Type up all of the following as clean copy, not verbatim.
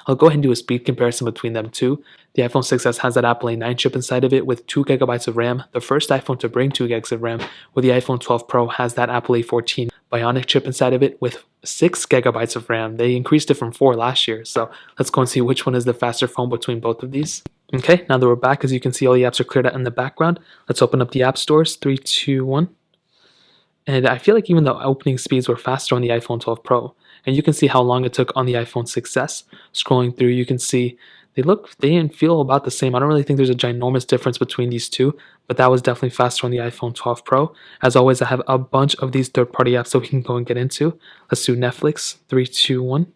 I'll go ahead and do a speed comparison between them too. The iPhone 6s has that Apple A9 chip inside of it with 2 GB of RAM, the first iPhone to bring 2 GB of RAM, where the iPhone 12 Pro has that Apple A14 Bionic chip inside of it with 6 GB of RAM. They increased it from 4 last year, so let's go and see which one is the faster phone between both of these. Okay, now that we're back, as you can see, all the apps are cleared out in the background. Let's open up the app stores. 3, 2, 1. And I feel like even the opening speeds were faster on the iPhone 12 Pro. And you can see how long it took on the iPhone 6s. Scrolling through, you can see they didn't feel about the same. I don't really think there's a ginormous difference between these two, but that was definitely faster on the iPhone 12 Pro. As always, I have a bunch of these third-party apps that we can go and get into. Let's do Netflix. 3, 2, 1.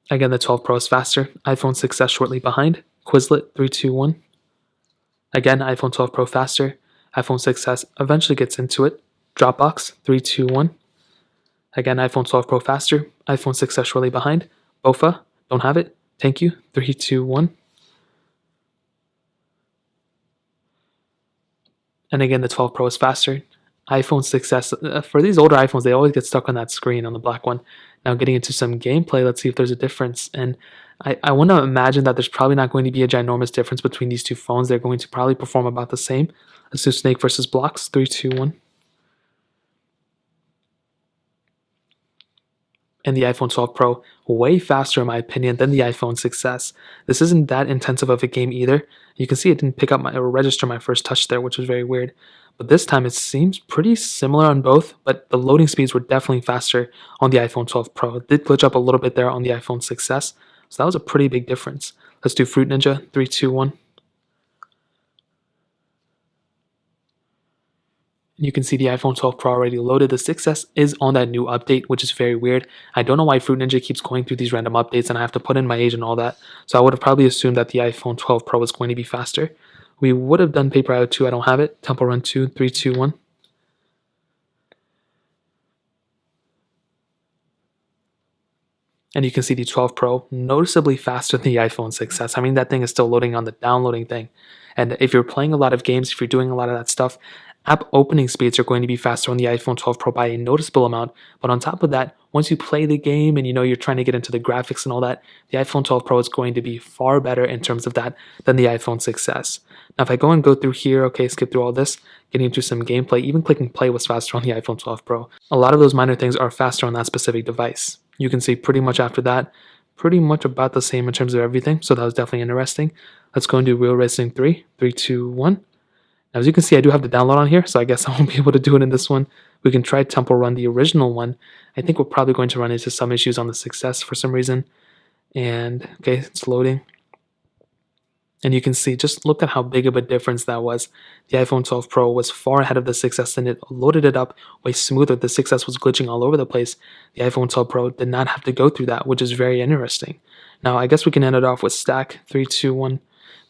Again, the 12 Pro is faster. iPhone 6s shortly behind. Quizlet. 3, 2, 1. Again, iPhone 12 Pro faster. iPhone 6s eventually gets into it. Dropbox. 3, 2, 1. Again, iPhone 12 Pro faster. iPhone 6s shortly behind. Bofa. Don't have it. Thank you. 3, 2, 1. And again, the 12 Pro is faster. iPhone 6s, for these older iPhones, they always get stuck on that screen on the black one. Now getting into some gameplay, let's see if there's a difference. And I want to imagine that there's probably not going to be a ginormous difference between these two phones. They're going to probably perform about the same. Let's do Snake versus Blocks. 3, 2, 1. And the iPhone 12 Pro, way faster in my opinion than the iPhone 6s. This isn't that intensive of a game either. You can see it didn't pick up or register my first touch there, which was very weird. But this time it seems pretty similar on both, but the loading speeds were definitely faster on the iPhone 12 Pro. It did glitch up a little bit there on the iPhone 6s, so that was a pretty big difference. Let's do Fruit Ninja. 3, 2, 1. You can see the iPhone 12 Pro already loaded. The 6s is on that new update, which is very weird. I don't know why Fruit Ninja keeps going through these random updates and I have to put in my age and all that. So I would have probably assumed that the iPhone 12 Pro was going to be faster. We would have done Paper Isle 2. I don't have it. Temple Run 2. 3, 2, 1. And you can see the 12 Pro noticeably faster than the iPhone 6s. I mean, that thing is still loading on the downloading thing. And if you're playing a lot of games, if you're doing a lot of that stuff, app opening speeds are going to be faster on the iPhone 12 Pro by a noticeable amount. But on top of that, once you play the game and you're trying to get into the graphics and all that, the iPhone 12 Pro is going to be far better in terms of that than the iPhone 6s. Now, if I go and go through here, okay, skip through all this, getting into some gameplay, even clicking play was faster on the iPhone 12 Pro. A lot of those minor things are faster on that specific device. You can see pretty much after that, pretty much about the same in terms of everything. So that was definitely interesting. Let's go and do Real Racing 3. 3, 2, 1. Now, as you can see, I do have the download on here, so I guess I won't be able to do it in this one. We can try Temple Run, the original one. I think we're probably going to run into some issues on the 6s for some reason. And, okay, it's loading. And you can see, just look at how big of a difference that was. The iPhone 12 Pro was far ahead of the 6s and it loaded it up way smoother. The 6s was glitching all over the place. The iPhone 12 Pro did not have to go through that, which is very interesting. Now, I guess we can end it off with Stack. 3, 2, 1.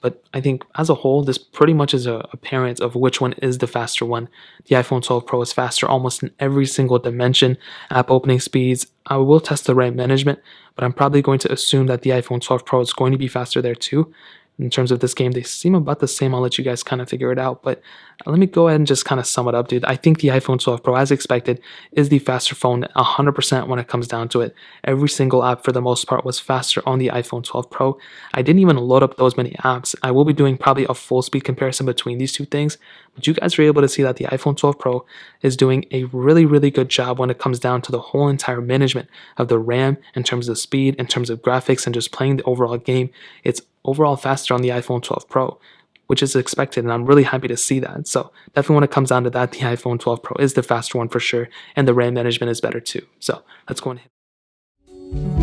But I think as a whole, this pretty much is apparent of which one is the faster one. The iPhone 12 Pro is faster almost in every single dimension. App opening speeds, I will test the RAM management, but I'm probably going to assume that the iPhone 12 Pro is going to be faster there too. In terms of this game, they seem about the same. I'll let you guys kind of figure it out. But let me go ahead and just kind of sum it up, dude. I think the iPhone 12 Pro, as expected, is the faster phone 100% when it comes down to it. Every single app, for the most part, was faster on the iPhone 12 Pro. I didn't even load up those many apps. I will be doing probably a full speed comparison between these two things. But you guys are able to see that the iPhone 12 Pro is doing a really, really good job when it comes down to the whole entire management of the RAM, in terms of speed, in terms of graphics, and just playing the overall game. It's overall faster on the iPhone 12 Pro, which is expected, and I'm really happy to see that. So definitely when it comes down to that, the iPhone 12 Pro is the faster one for sure, and the RAM management is better too. So let's go and hit